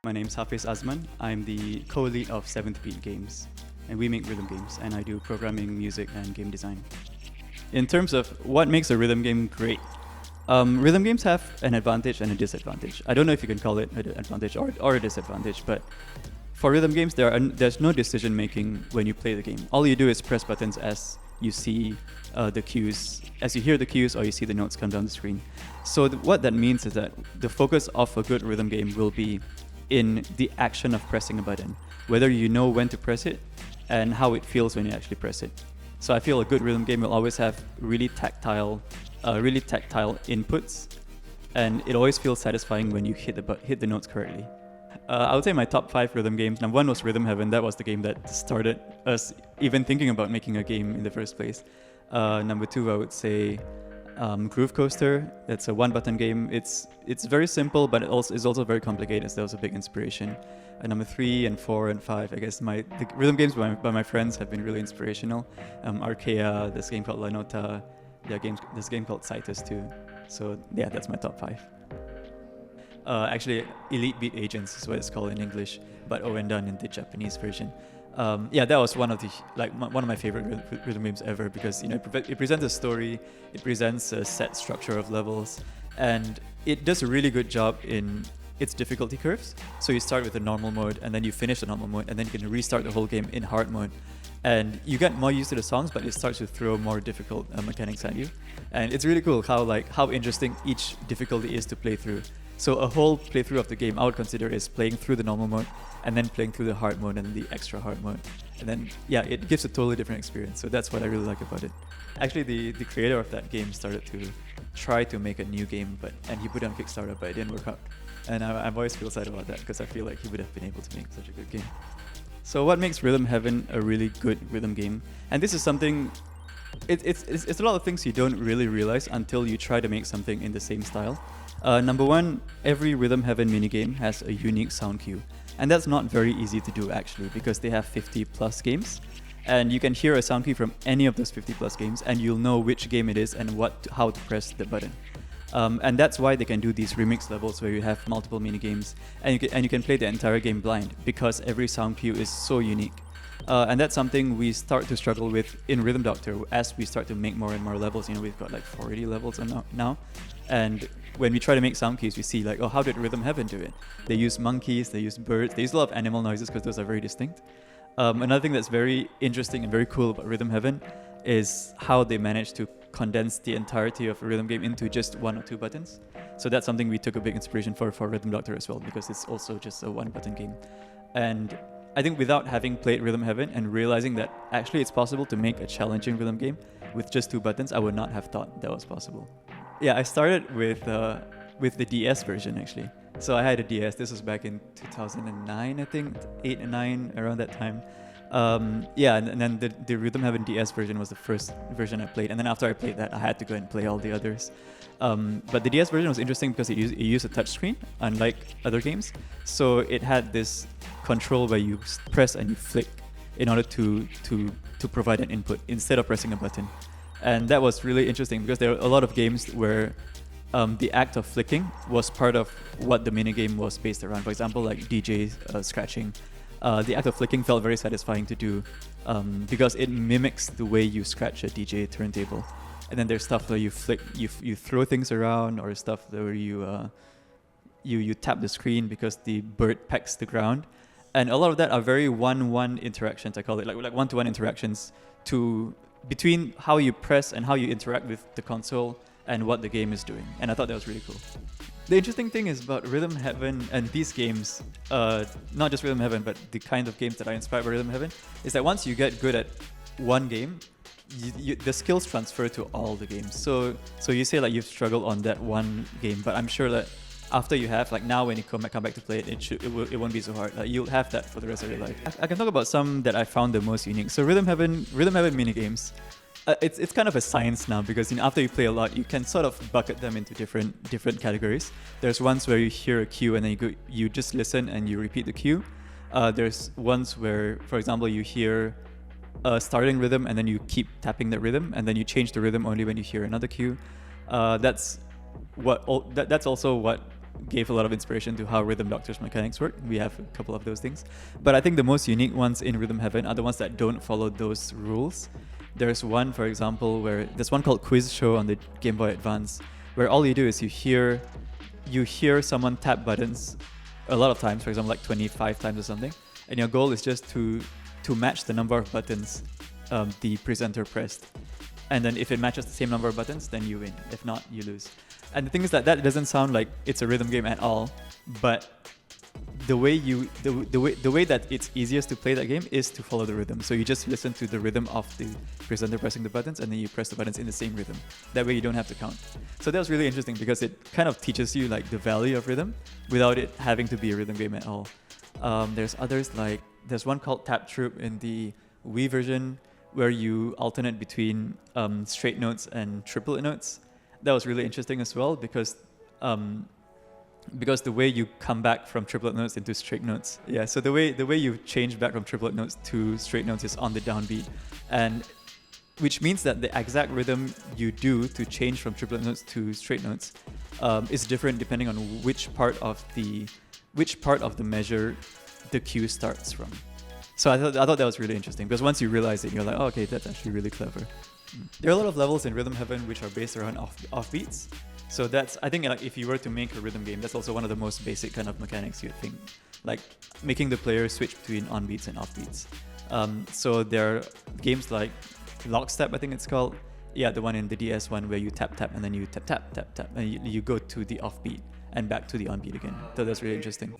My name's Hafiz Azman. I'm the co-lead of 7th Beat Games, and we make rhythm games, and I do programming, music, and game design. In terms of what makes a rhythm game great, rhythm games have an advantage and a disadvantage. I don't know if you can call it an advantage or a disadvantage, but for rhythm games, there's no decision making when you play the game. All you do is press buttons as you see the cues, as you hear the cues or you see the notes come down the screen. So what that means is that the focus of a good rhythm game will be in the action of pressing a button, whether you know when to press it and how it feels when you actually press it. So I feel a good rhythm game will always have really tactile inputs, and it always feels satisfying when you hit the notes correctly. I would say my top 5 rhythm games. Number 1 was Rhythm Heaven. That was the game that started us even thinking about making a game in the first place. Number 2, I would say Groove Coaster. It's a one-button game. It's very simple, but it also is also very complicated. So that was a big inspiration. Number 3 and 4 and 5, I guess the rhythm games by my friends have been really inspirational. Arkea, this game called La Nota, this game called Citus too. So yeah, that's my top 5. Actually, Elite Beat Agents is what it's called in English, but Owendan in the Japanese version. Yeah, that was one of my favorite rhythm games ever, because it presents a story, it presents a set structure of levels, and it does a really good job in its difficulty curves. So you start with the normal mode, and then you finish the normal mode, and then you can restart the whole game in hard mode. And you get more used to the songs, but it starts to throw more difficult mechanics at you. And it's really cool how interesting each difficulty is to play through. So a whole playthrough of the game I would consider is playing through the normal mode and then playing through the hard mode and the extra hard mode. And then, yeah, it gives a totally different experience. So that's what I really like about it. Actually, the creator of that game started to try to make a new game, and he put it on Kickstarter, but it didn't work out. And I've always feel sad about that, because I feel like he would have been able to make such a good game. So what makes Rhythm Heaven a really good rhythm game? And this is something, it's a lot of things you don't really realize until you try to make something in the same style. Number 1, every Rhythm Heaven minigame has a unique sound cue. And that's not very easy to do, actually, because they have 50 plus games. And you can hear a sound cue from any of those 50 plus games, and you'll know which game it is and how to press the button. And that's why they can do these remix levels where you have multiple minigames, and you can play the entire game blind, because every sound cue is so unique. And that's something we start to struggle with in Rhythm Doctor as we start to make more and more levels. We've got like 40 levels now. And when we try to make sound cues, we see how did Rhythm Heaven do it? They use monkeys, they use birds, they use a lot of animal noises because those are very distinct. Another thing that's very interesting and very cool about Rhythm Heaven is how they managed to condense the entirety of a rhythm game into just 1 or 2 buttons. So that's something we took a big inspiration for Rhythm Doctor as well, because it's also just a 1-button game. And I think without having played Rhythm Heaven and realizing that actually it's possible to make a challenging rhythm game with just 2 buttons, I would not have thought that was possible. Yeah, I started with the DS version, actually. So I had a DS. This was back in 2009, I think, 8 and 9, around that time. Yeah, and then the Rhythm Heaven DS version was the first version I played. And then after I played that, I had to go and play all the others. But the DS version was interesting because it used a touchscreen, unlike other games. So it had this control where you press and you flick in order to provide an input instead of pressing a button. And that was really interesting, because there are a lot of games where the act of flicking was part of what the minigame was based around. For example, like DJ scratching. The act of flicking felt very satisfying to do, because it mimics the way you scratch a DJ turntable. And then there's stuff where you flick, you throw things around, or stuff where you tap the screen because the bird pecks the ground. And a lot of that are very one-one interactions, I call it, like one-to-one interactions between how you press and how you interact with the console and what the game is doing. And I thought that was really cool. The interesting thing is about Rhythm Heaven and these games, not just Rhythm Heaven, but the kind of games that are inspired by Rhythm Heaven, is that once you get good at one game, the skills transfer to all the games. So you say you've struggled on that one game, but I'm sure that after you have, now when you come back to play it, it won't be so hard. You'll have that for the rest of your life. I can talk about some that I found the most unique. So Rhythm Heaven minigames, it's kind of a science now, because after you play a lot, you can sort of bucket them into different categories. There's ones where you hear a cue and then you just listen and you repeat the cue. There's ones where, for example, you hear a starting rhythm and then you keep tapping that rhythm, and then you change the rhythm only when you hear another cue. That's also what gave a lot of inspiration to how Rhythm Doctor's mechanics work. We have a couple of those things. But I think the most unique ones in Rhythm Heaven are the ones that don't follow those rules. There's one, for example, where there's one called Quiz Show on the Game Boy Advance, where all you do is you hear someone tap buttons a lot of times, for example, like 25 times or something, and your goal is just to match the number of buttons the presenter pressed. And then if it matches the same number of buttons, then you win. If not, you lose. And the thing is that doesn't sound like it's a rhythm game at all, but the way that it's easiest to play that game is to follow the rhythm. So you just listen to the rhythm of the presenter pressing the buttons, and then you press the buttons in the same rhythm. That way you don't have to count. So that was really interesting because it kind of teaches you like the value of rhythm without it having to be a rhythm game at all. There's others like there's one called Tap Troop in the Wii version where you alternate between straight notes and triplet notes. That was really interesting as well because the way you come back from triplet notes into straight notes. Yeah, so the way you change back from triplet notes to straight notes is on the downbeat, and which means that the exact rhythm you do to change from triplet notes to straight notes is different depending on which part of the measure the cue starts from. So I thought that was really interesting because once you realize it, you're like, oh, okay, that's actually really clever. There are a lot of levels in Rhythm Heaven which are based around offbeats. So that's, I think, like if you were to make a rhythm game, that's also one of the most basic kind of mechanics you'd think, like making the player switch between onbeats and offbeats. So there are games like Lockstep, I think it's called. Yeah, the one in the DS one where you tap tap and then you tap tap tap tap and you go to the offbeat and back to the onbeat again. So that's really interesting.